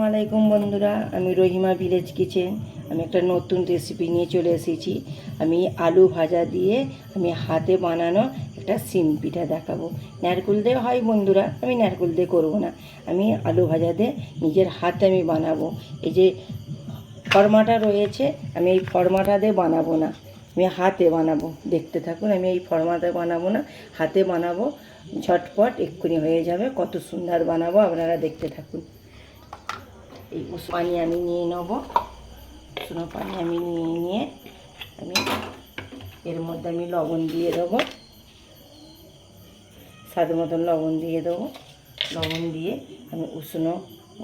আলাইকুম বন্ধুরা, আমি রহিমা ভিলেজ কিচেন। আমি একটা নতুন রেসিপি নিয়ে চলে এসেছি। আমি আলু ভাজা দিয়ে আমি হাতে বানানো একটা সিম পিঠা দেখাবো। নারকেল দিয়ে হয় বন্ধুরা, আমি নারকেল দিয়ে করবো না, আমি আলু ভাজা দিয়ে নিজের হাতে আমি বানাবো। এই যে ফরমাটা রয়েছে, আমি এই ফরমাটা দিয়ে বানাবো না, আমি হাতে বানাবো। দেখতে থাকুন, আমি এই ফরমাটা বানাবো না, হাতে বানাবো। ঝটপট এক্ষুনি হয়ে যাবে, কত সুন্দর বানাবো আপনারা দেখতে থাকুন। এই পানি আমি নিয়ে নেব, উষ্ণ পানি আমি নিয়ে আমি এর মধ্যে আমি লবণ দিয়ে দেবো, স্বাদ মতন লবণ দিয়ে দেবো। লবণ দিয়ে আমি উষ্ণ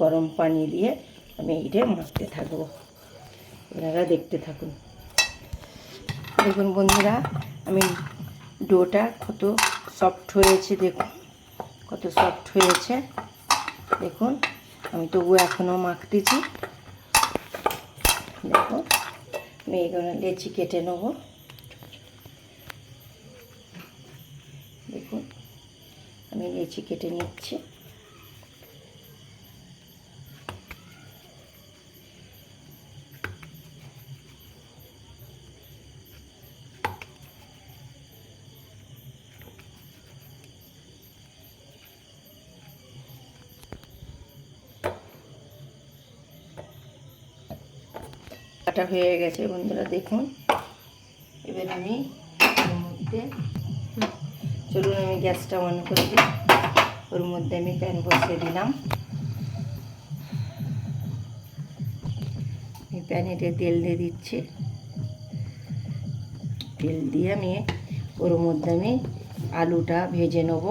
গরম পানি দিয়ে আমি এইটা মাখতে থাকবো। আপনারা দেখতে থাকুন। দেখুন বন্ধুরা, আমি ডোটা কত সফট হয়েছে, দেখুন কত সফট হয়েছে। দেখুন, আমি তবু এখনও মাখতেছি। দেখো, আমি এগুলো লেচি কেটে নেব। দেখুন, আমি লেচি কেটে নিচ্ছি। কাটা হয়ে গেছে বন্ধুরা, দেখুন। এবার আমি ওর মধ্যে, চলুন আমি গ্যাসটা অন করে দিই। ওর মধ্যে আমি প্যান বসিয়ে দিলাম। আমি প্যানে তেল দিয়ে দিচ্ছি। তেল দিয়ে আমি ওর মধ্যে আমি আলুটা ভেজে নেব।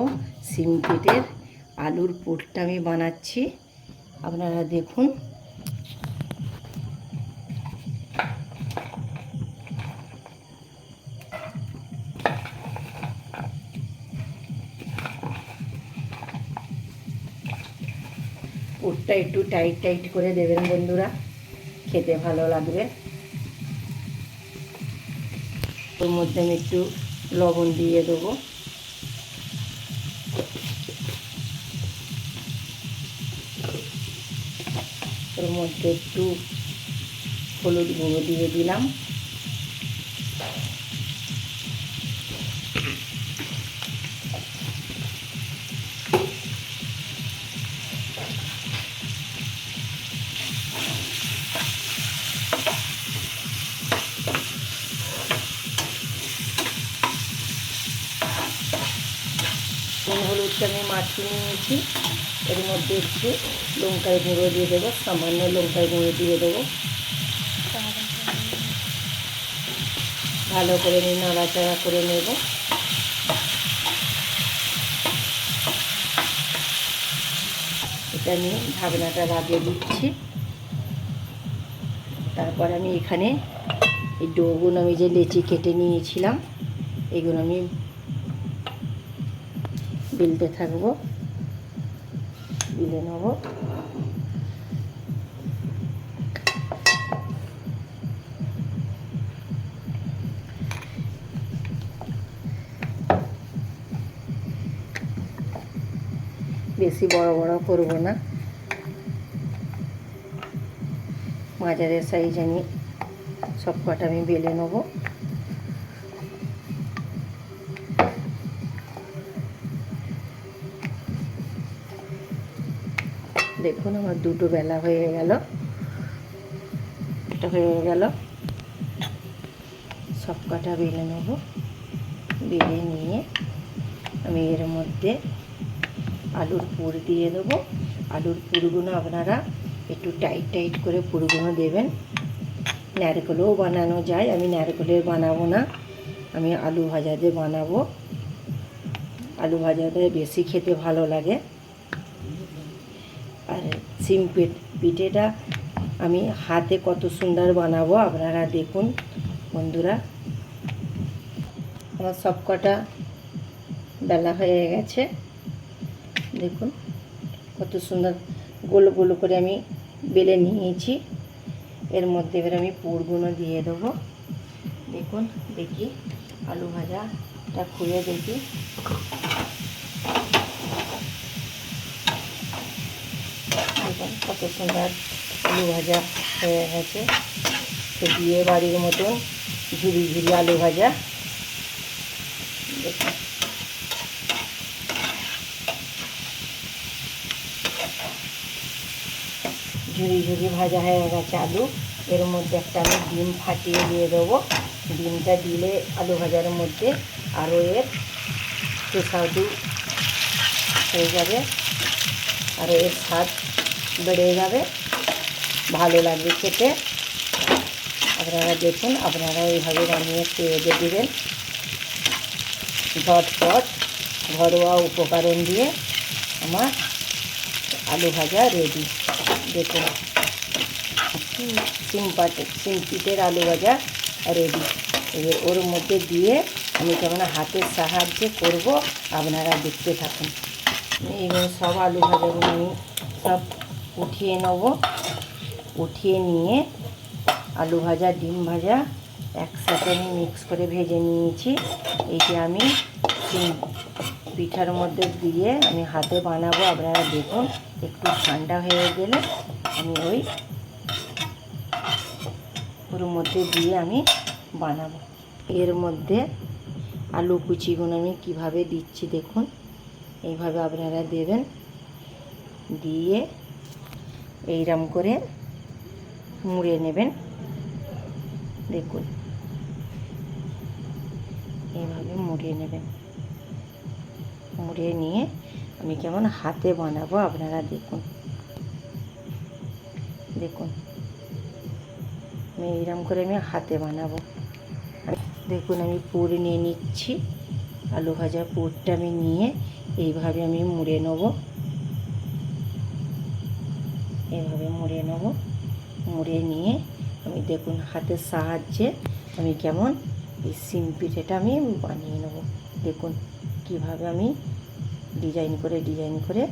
সিম পিঠের আলুর পুরটা আমি বানাচ্ছি, আপনারা দেখুন। পুরটা একটু টাইট টাইট করে দেবেন বন্ধুরা, খেতে ভালো লাগবে। ওর মধ্যে আমি একটু লবণ দিয়ে দেবো। ওর মধ্যে একটু হলুদ গুঁড়ো দিয়ে দিলাম। হলুদটা আমি মাখিয়ে নিয়েছি। এর মধ্যে একটু লঙ্কার গুঁড়ো দিয়ে দেবো, সামান্য লঙ্কার গুঁড়ো দিয়ে দেবো। ভালো করে আমি নাড়াচাড়া করে নেব। এটা আমি ঢাকনাটা লাগিয়ে দিচ্ছি। তারপর আমি এখানে এই ডোগুলো আমি যে লেচি কেটে নিয়েছিলাম, এগুলো আমি বেলতে থাকবো, বেলে নেব। বেশি বড় বড় করব না, মাঝারি সাইজ আমি সব কটা আমি বেলে নেব। দেখুন, আমার দুটো বেলা হয়ে গেল, এটা হয়ে গেল। সব কটা বেলে নেব। বেলে নিয়ে আমি এর মধ্যে আলুর পুর দিয়ে দেবো। আলুর পুরগুলো আপনারা একটু টাইট টাইট করে পুরগুলো দেবেন। নারকেলও বানানো যায়, আমি নারকেলের বানাবো না, আমি আলু ভাজা দিয়ে বানাবো। আলু ভাজা দিয়ে বেশি খেতে ভালো লাগে। আর সিম পিঠেটা আমি হাতে কত সুন্দর বানাবো, আপনারা দেখুন বন্ধুরা। আমার সব কটা বেলা হয়ে গেছে। দেখুন কত সুন্দর গোল গোল করে আমি বেলে নিয়েছি। এর মধ্যে এবার আমি পুরগুলো দিয়ে দেবো। দেখুন, দেখি আলু ভাজাটা খুলে দেখি। দেখুন কত কত সুন্দর আলু ভাজা হয়ে গেছে। তো বিয়ে বাড়ির মতন ঝুরি ঝুরি আলু ভাজা। দেখুন ঝুরি ঝুরি ভাজা হয়ে গেছে আলু। এর মধ্যে একটা আমি ডিম ফাটিয়ে দিয়ে দেবো। ডিমটা দিলে আলু ভাজার মধ্যে আরও এর সুস্বাদু হয়ে যাবে, আরও এর স্বাদ বেড়ে যাবে, ভালো লাগবে খেতে। আপনারা দেখুন, আপনারা এইভাবে বানিয়ে খেয়ে দেবেন। ঝটপট ঘরোয়া উপকরণ দিয়ে আমার আলু ভাজা রেডি। দেখুন সিম্পিটের আলু ভাজা রেডি। এবার ওর মধ্যে দিয়ে আমি কেমন হাতের সাহায্যে করব, আপনারা দেখতে থাকুন। এবার সব আলু ভাজাগুলো আমি সব উঠিয়ে নেব। উঠিয়ে নিয়ে আলু ভাজা ডিম ভাজা একসাথে আমি মিক্স করে ভেজে নিয়েছি। এইটা আমি পিঠার মধ্যে দিয়ে আমি হাতে বানাবো। আপনারা দেখুন, একটু ঠান্ডা হয়ে গেলে আমি ওর মধ্যে দিয়ে আমি বানাবো। এর মধ্যে আলু কুচিগুলো আমি কিভাবে দিচ্ছি দেখুন। এইভাবে আপনারা দেবেন, দিয়ে এইরকম করে মুড়ে নেবেন। দেখুন এইভাবে মুড়িয়ে নেবেন। মুড়িয়ে নিয়ে আমি কেমন হাতে বানাবো আপনারা দেখুন। দেখুন আমি এইরকম করে আমি হাতে বানাবো। দেখুন আমি পুর নিয়ে নিচ্ছি। আলু ভাজা পুরটা আমি নিয়ে এইভাবে আমি মুড়ে নেব। এইভাবে মুড়ে নেব। মুড়ে নিয়ে আমি দেখুন হাতের সাহায্যে আমি কেমন এই সিম পিঠেটা আমি বানিয়ে নেব। দেখুন কিভাবে আমি ডিজাইন করে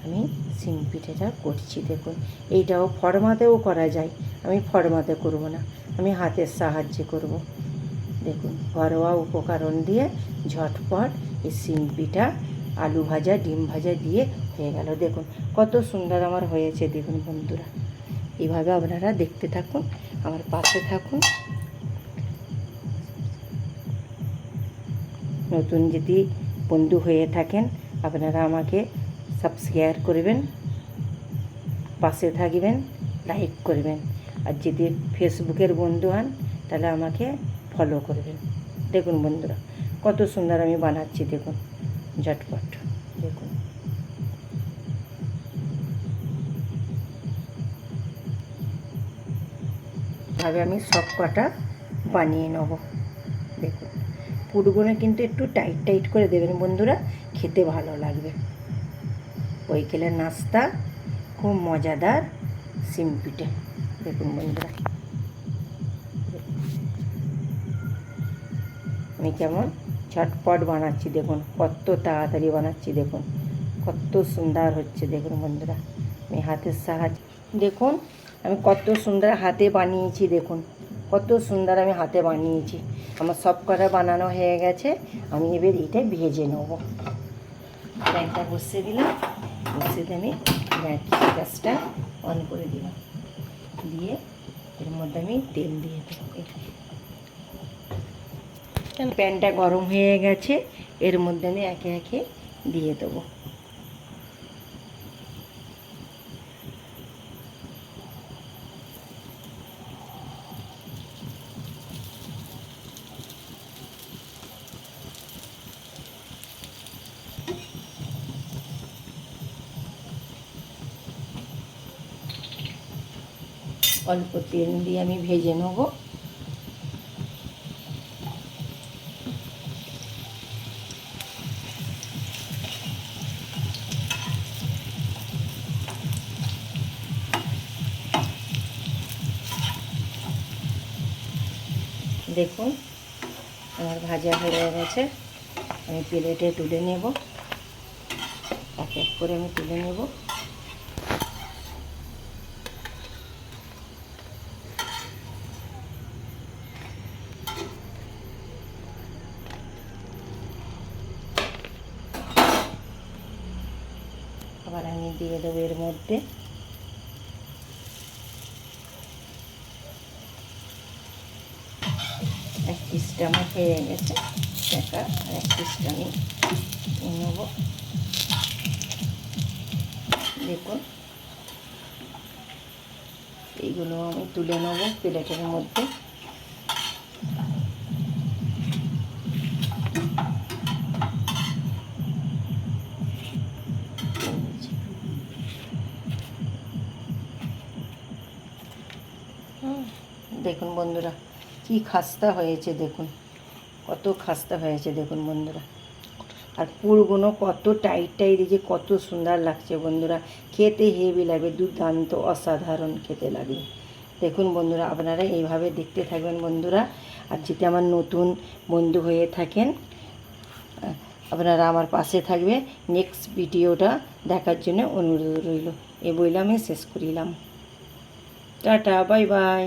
আমি সিম পিঠেটা করছি। দেখুন এইটাও ফরমাতেও করা যায়, আমি ফরমাতে করব না, আমি হাতের সাহায্যে করব। দেখুন ঘরোয়া উপকরণ দিয়ে ঝটপট এই সিম পিঠা আলু ভাজা ডিম ভাজা দিয়ে হয়ে গেল। দেখুন কত সুন্দর আমার হয়েছে। দেখুন বন্ধুরা, এইভাবে আপনারা দেখতে থাকুন, আমার পাশে থাকুন। নতুন যদি বন্ধু হয়ে থাকেন আপনারা আমাকে সাবস্ক্রাইব করবেন, পাশে থাকবেন, লাইক করবেন। আর যদি ফেসবুকের বন্ধু হন তাহলে আমাকে ফলো করবেন। দেখুন বন্ধুরা কত সুন্দর আমি বানাচ্ছি। দেখুন ঝটপট দেখুন। ভাবে আমি সব কটা বানিয়ে নেব। দেখুন পুরগুলো কিন্তু একটু টাইট টাইট করে দেবেন বন্ধুরা, খেতে ভালো লাগবে। বৈকালের নাস্তা খুব মজাদার সিম পিঠে। দেখুন বন্ধুরা আমি কেমন ঝটপট বানাচ্ছি। দেখুন কত তাড়াতাড়ি বানাচ্ছি। দেখুন কত সুন্দর হচ্ছে। দেখুন বন্ধুরা আমি হাতের সাহায্যে দেখুন আমি কত সুন্দর হাতে বানিয়েছি। দেখুন কত সুন্দর আমি হাতে বানিয়েছি। আমার সব কটা বানানো হয়ে গেছে। আমি এবার এইটা ভেজে নেব। প্যানটা বসিয়ে দিলাম, বসিয়ে দিয়ে আমি গ্যাসটা অন করে দিলাম। দিয়ে এর মধ্যে আমি তেল দিয়ে দেবো। প্যানটা গরম হয়ে গেছে, এর মধ্যে আমি একে একে দিয়ে দেবো। অল্প তেল দিয়ে আমি ভেজে নেব। দেখুন আমার ভাজা হয়ে গেছে। আমি প্লেটে তুলে নেব, এক এক করে আমি তুলে নেব। আবার আমি দিয়ে দেবো এর মধ্যে এক পিসটা আমার হয়ে গেছে দেখা, আর এক পিসটা আমি নেবো। দেখুন এইগুলো আমি তুলে নেবো প্লেটের মধ্যে। দেখুন বন্ধুরা কি খাস্তা হয়েছে, দেখুন কত খাস্তা হয়েছে দেখুন বন্ধুরা। আর পুরগুলো কত টাইট টাইট যে কত সুন্দর লাগছে বন্ধুরা, খেতে হেভি লাগবে, দুর্দান্ত অসাধারণ খেতে লাগবে। দেখুন বন্ধুরা আপনারা এইভাবে দেখতে থাকবেন বন্ধুরা। আর যদি আমার নতুন বন্ধু হয়ে থাকেন আপনারা আমার পাশে থাকবে। নেক্সট ভিডিওটা দেখার জন্য অনুরোধ রইল। এই বইলে আমি শেষ করিলাম। Tata, bye bye.